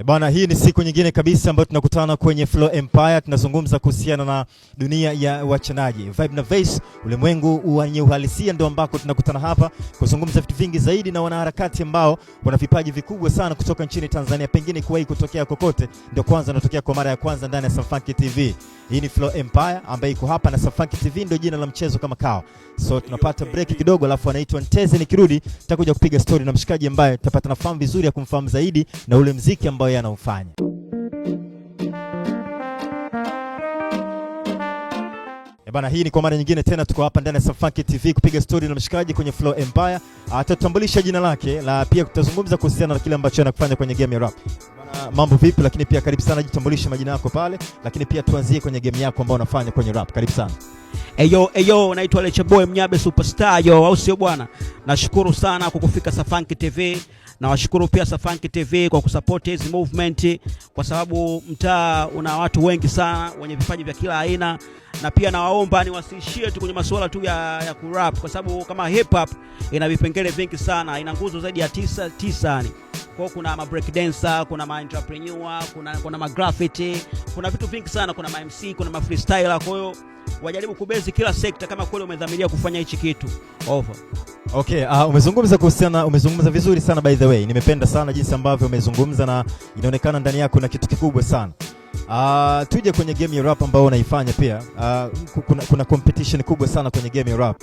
Bana, hii ni siku nyingine kabisa ambayo tunakutana kwenye Flow Empire. Tunazungumza kuhusiana na dunia ya wachanaji, Vibe na Vase, ulimwengu wenye uhalisia, ndio ambako tunakutana hapa kuzungumza vitu vingi zaidi na wanaharakati ambao wana vipaji vikubwa sana kutoka nchini Tanzania, pengine kuwahi kutokea kokote, ndio kwanza natokea kwa mara ya kwanza ndani ya Safanki TV. Hii ni Flow Empire ambayo iko hapa na Safanki TV ndio jina la mchezo kama kao. So tunapata break kidogo, alafu anaitwa Nteze. Nikirudi tutakuja kupiga story na mshikaji ambaye tutapata nafahamu vizuri ya kumfahamu zaidi na ule muziki ambao yeye anaufanya. Bana, hii ni kwa mara nyingine tena tuko hapa ndani ya Safanki TV kupiga story na mshikaji kwenye Flow Empire. Atatambulisha jina lake, la pia tutazungumza kuhusiana na kile ambacho anakufanya kwenye game ya rap. Bana, mambo vipi? Lakini pia karibu sana, jitambulishe majina yako pale, lakini pia tuanzie kwenye game yako ambayo unafanya kwenye rap. Karibu sana. Eyo, naitwa Leche Boy Mnyabe Superstar yo, au sio bwana? Nashukuru sana kwa kufika Safanki TV. Na washukuru pia Safanki TV kwa kusupport hizi movement, kwa sababu mtaa una watu wengi sana wenye vipaji vya kila aina, na pia nawaomba ni wasiishie tu kwenye masuala tu ya kurap, kwa sababu kama hip hop ina vipengele vingi sana, ina nguzo zaidi ya tisa yani. Kwa kuna ma break dancer, kuna ma entrepreneur, kuna ma graffiti, kuna vitu vingi sana, kuna ma MC, kuna ma freestyler. Kwa hiyo wajaribu kubezi kila sekta kama kweli umedhamiria kufanya hichi kitu. Over. Okay, umezungumza vizuri sana by the way. Nimependa sana jinsi ambavyo umezungumza na inaonekana ndani yako na kitu kikubwa sana. Tuje kwenye game ya rap ambao unaifanya pia. Kuna competition kubwa sana kwenye game ya rap.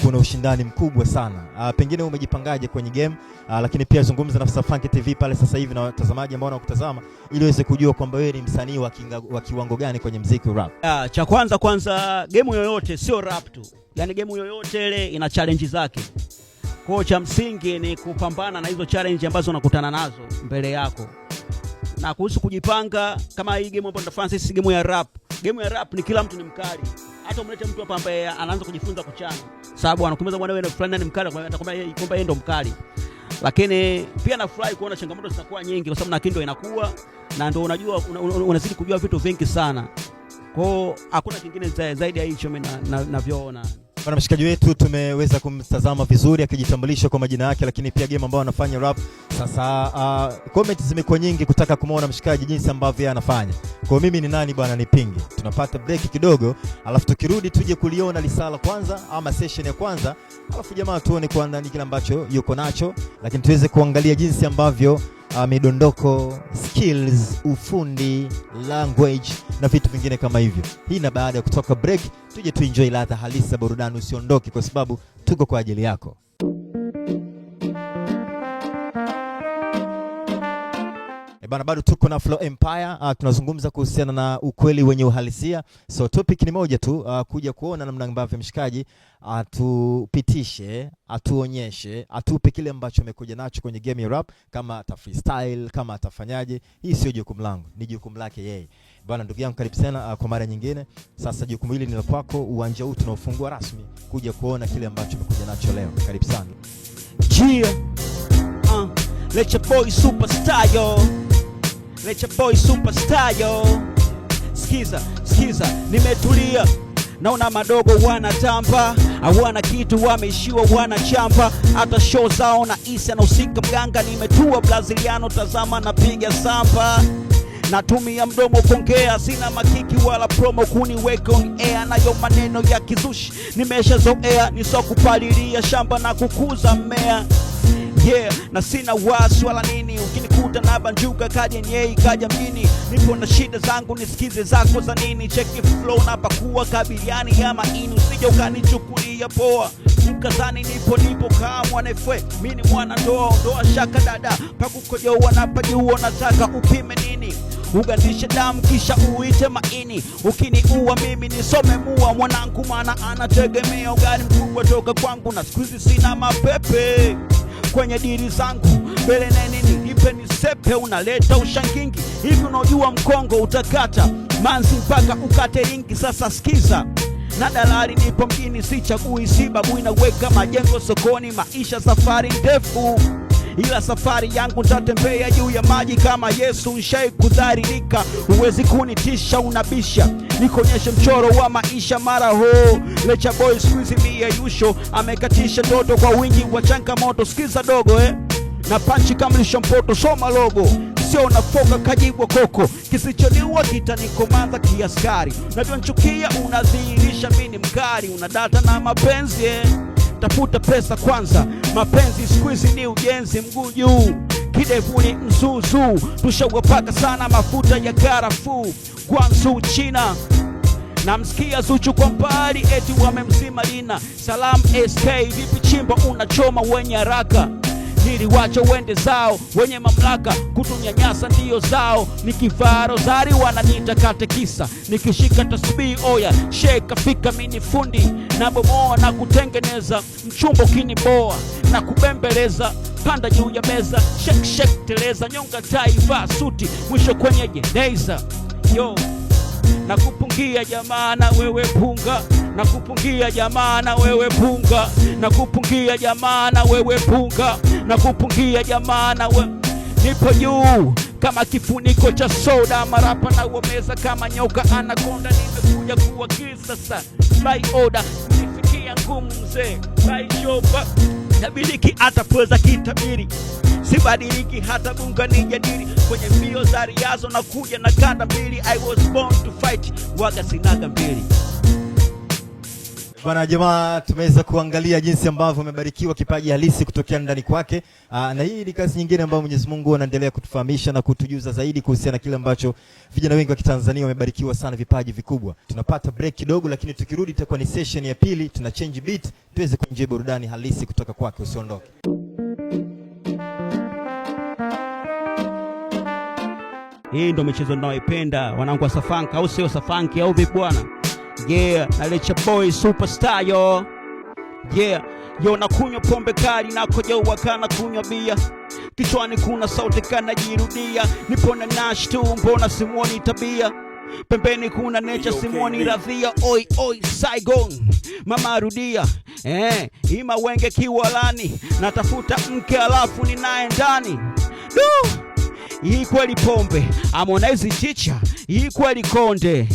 Kuna ushindani mkubwa sana. Pengine umejipangaje kwenye game? Lakini pia zungumza na Safanki TV pale sasa hivi na watazamaji ambao wanakutazama ili waweze kujua kwamba wewe ni msanii wa kiwango gani kwenye muziki wa rap. Cha kwanza game yoyote sio rap tu. Yaani game yoyote ile ina challenge zake. Kwa cha msingi ni kupambana na hizo challenge ambazo unakutana nazo mbele yako. Na kuhusu kujipanga, kama hii game ambayo tunafanya sisi, game ya rap. Game ya rap ni kila mtu ni mkali. Hata umlete mtu hapa ambaye anaanza kujifunza kuchana, sababu anakuuliza bwana wewe fulani ni mkali, kwa hiyo atakwambia kwamba yeye ndo mkali. Lakini pia nafurahi kuona changamoto zinakuwa nyingi, kwa sababu na kindo inakuwa na ndio unajua unazidi kujua vitu vingi sana. Kwa hiyo hakuna kingine zaidi ya hicho mimi navyoona. Bwana, mshikaji wetu tumeweza kumtazama vizuri akijitambulisha kwa majina yake, lakini pia game ambao anafanya rap. Sasa comments zimekuwa nyingi kutaka kumuona mshikaji jinsi ambavyo anafanya. Kwa mimi ni nani bwana nipinge. Tunapata break kidogo, alafu tukirudi tuje kuliona lisala kwanza ama session ya kwanza, alafu jamaa tuone kwa ndani kile ambacho yuko nacho, lakini tuweze kuangalia jinsi ambavyo midondoko, skills, ufundi, language na vitu vingine kama hivyo. Hii na baada ya kutoka break tuje tuenjoy ladha halisi ya burudani. Usiondoke kwa sababu tuko kwa ajili yako. Bana, bado tuko na Flow Empire. Tunazungumza kuhusiana na ukweli wenye uhalisia. So topic ni moja tu, kuja kuona namna ambavyo mshikaji atupitishe, atuonyeshe, atupe kile ambacho amekuja nacho kwenye game ya rap, kama ata freestyle, kama atafanyaje. Hii sio jukumu langu, ni jukumu lake yeye. Bwana, ndugu yangu, karibu sana kwa mara nyingine. Sasa jukumu hili ni la kwako, uwanja huu tunaofungua rasmi kuja kuona kile ambacho amekuja nacho leo. Karibu sana. Leche Boy Superstar yo. Leche Boy Superstar yo. Skiza, nimetulia. Naona madogo wanatamba, hawana kitu, wameishiwa wanachamba. Hata show zao na Isa na usika mganga, nimetua Braziliano, tazama napiga samba. Natumia mdomo kuongea, sina makiki wala promo kuniweka on air. Nayo maneno ya kizushi nimeshazoea, nisokupalilia shamba na kukuza mmea. Na sina wasi wala nini, ukinikuta na banjuka kaja nyei kaja mjini. Nipo na shida zangu, nisikize zako za nini. Cheki flow na pakuwa kabiliani ya maini, usije ukanichukulia poa ukazani nipo kama mwanefwe. Mimi ni mwana ndoa shaka dada, pakukojoa na pajua nataka upime nini. Ugandishe damu kisha uite maini, ukiniua mimi nisome mua mwanangu, maana anategemea ugali mkubwa toka kwangu. Na squeeze sina mapepe kwenye diri zangu, mbele nini nipe nisepe, unaleta ushangingi. Hivi unajua mkongo utakata manzi mpaka ukate ringi. Sasa skiza, na dalali nipo mjini, sichagui sibabu, inaweka majengo sokoni. Maisha safari ndefu, ila safari yangu nitatembea juu ya maji kama Yesu. Nshai kudharirika, uwezi kunitisha, unabisha nikonyeshe mchoro wa maisha mara ho. Leche Boy squeeze mia yusho, amekatisha ndoto kwa wingi wa changamoto. Skiza dogo na panchi kamlisha mpoto, soma logo. sio nafoka kajibwa koko, kisicholiwa kitanikomaza kiaskari. Unavyonchukia unadhihirisha mimi mkali, unadata na mapenzi tafuta pesa kwanza, mapenzi squeeze ni ujenzi, mguu juu kidevuni mzuzu, tushawapaka sana mafuta ya karafuu. Guangzhou China, namsikia Zuchu kwa mbali eti wamemzima Lina. Salam SK, vipi chimba unachoma wenye haraka, niliwacha wende zao wenye mamlaka, kutunyanyasa ndiyo zao. Nikivaa rozari wananiita katekisa, nikishika tasbihi oya sheka fika mini fundi, na bomoa na kutengeneza mchumbo kiniboa na kubembeleza, panda juu ya meza shake shake teleza, nyonga tai vaa suti mwisho kwenye jeneza. Yo nakupungia jamaa na wewe punga, nakupungia jamaa na wewe punga, nakupungia jamaa na wewe punga, nakupungia jamaa na wewe. Nipo juu kama kifuniko cha soda, marapa na wameza kama nyoka anakonda, nimekuja kuwa kisasa by order, nifikia ngumu mzee by shopa, nabiliki atapweza kitabiri, sibadiliki hata bunga nijadili, kwenye mbio za riazo na kuja na kanda mbili, I was born to fight, waga sinaga mbili. Bwana jamaa, tumeweza kuangalia jinsi ambavyo umebarikiwa kipaji halisi kutokea ndani kwake. Na hii ni kazi nyingine ambayo Mwenyezi Mungu anaendelea kutufahamisha na kutujuza zaidi kuhusiana na kile ambacho vijana wengi wa Kitanzania wamebarikiwa sana vipaji vikubwa. Tunapata break kidogo, lakini tukirudi itakuwa ni session ya pili, tuna change beat tuweze kuenjoy burudani halisi kutoka kwake. Usiondoke. Hii ndo michezo ninayoipenda wanangu wa Safanka, au sio Safanki au vipi bwana? Yeah, na Lecha Boy Superstar yo. Yeah, yo nakunywa pombe kali na kojoa kana kunywa bia, kichwani kuna sauti kana jirudia, nipo na Nash tu mbona simuoni tabia, pembeni kuna Nature simuoni radhia. Oi oi Saigon mama rudia, ima wenge kiwalani, natafuta mke alafu ni naye ndani. Hii kweli pombe, Harmonize chicha, hii kweli konde.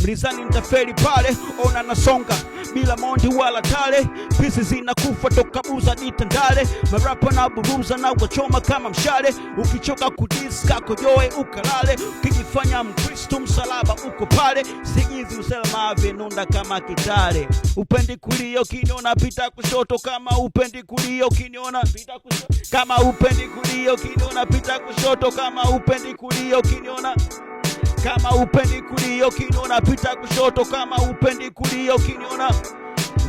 Mlizani mtafeli pale, ona nasonga bila mondi wala tale, pisi zinakufa toka buza ditandale, marapa na buruza na wachoma kama mshale, ukichoka kudiska kojoe ukalale, ukijifanya mkristo msalaba uko pale, sigizi uselma venunda kama kitale, upendi kulia ukiniona pita kushoto, kama upendi kulia ukiniona pita kushoto, kama upendi kulia ukiniona pita kushoto, kama upendi kulia ukiniona, kama upendi kulia ukiniona pita kushoto, kama upendi kulia ukiniona.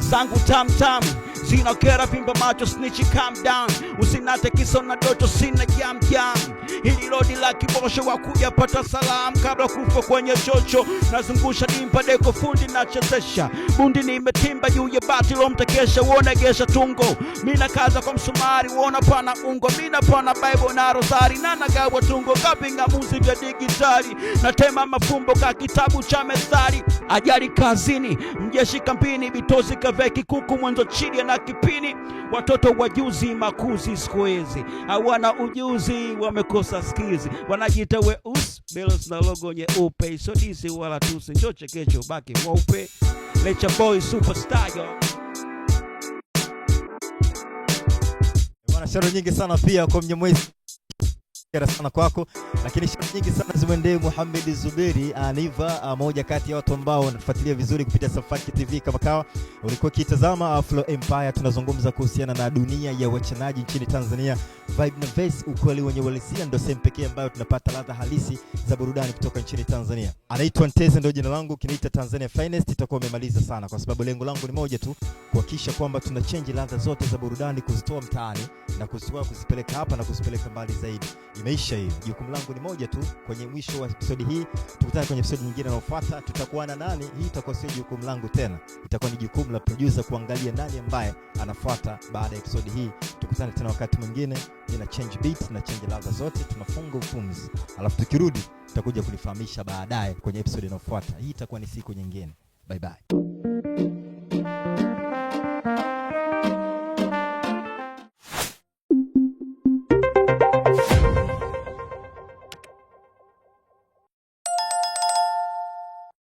Zangu tam tam zinakera, pimba macho snitch calm down, usinate kiso na doto sina jam jam, hili lodi la kibosho wakuja pata salam, kabla kufa kwenye chocho nazungusha dimpa deko fundi na chezesha, bundi nimetimba juu ya bati lo mtakesha, uone gesha tungo, mina kaza kwa msumari, uona pana ungo, mina pana Bible na rosari, na nagawa tungo kapinga muzi vya digitali, na tema mafumbo ka kitabu cha methali, ajali kazini mjeshi kampini, bitozi kaveki kuku mwenzo chini na kipini, watoto wajuzi makuzi squeeze, hawana ujuzi wamekosa skizi, wanajita weusi belos na logo nyeupe, so disi wala tusi njoche kecho baki mweupe. Lecha Boy Superstar yo. Bwana, sharo nyingi sana pia kwa Mnyamwezi sana kwako, lakini sharo nyingi sana zimwendee Mohamed Zuberi Aniva, moja kati ya watu ambao wanafuatilia vizuri kupitia Safanki TV. Kama kawa ulikuwa kitazama Afro Empire, tunazungumza kuhusiana na dunia ya wachanaji nchini Tanzania, vibe na verse, ukweli wenye uhalisia, ndio sehemu pekee ambayo tunapata ladha halisi za burudani kutoka nchini Tanzania. Anaitwa Nteze, ndio jina langu, kinaita Tanzania Finest. Itakuwa umemaliza sana, kwa sababu lengo langu ni moja tu, kuhakikisha kwamba tuna change ladha zote za burudani, kuzitoa mtaani na kuzipeleka hapa na kuzipeleka mbali zaidi. Imeisha hiyo. Jukumu langu ni moja tu. Kwenye mwisho wa episode hii, tukutane kwenye episode nyingine inayofuata. Tutakuwa na nani? Hii itakuwa sio jukumu langu tena, itakuwa ni jukumu la producer kuangalia nani ambaye anafuata baada ya episode hii. Tukutane tena wakati mwingine. Nina change beat na change ladha zote, tunafunga upumzi, alafu tukirudi tutakuja kulifahamisha baadaye kwenye episode inayofuata. Hii itakuwa ni siku nyingine. Bye bye.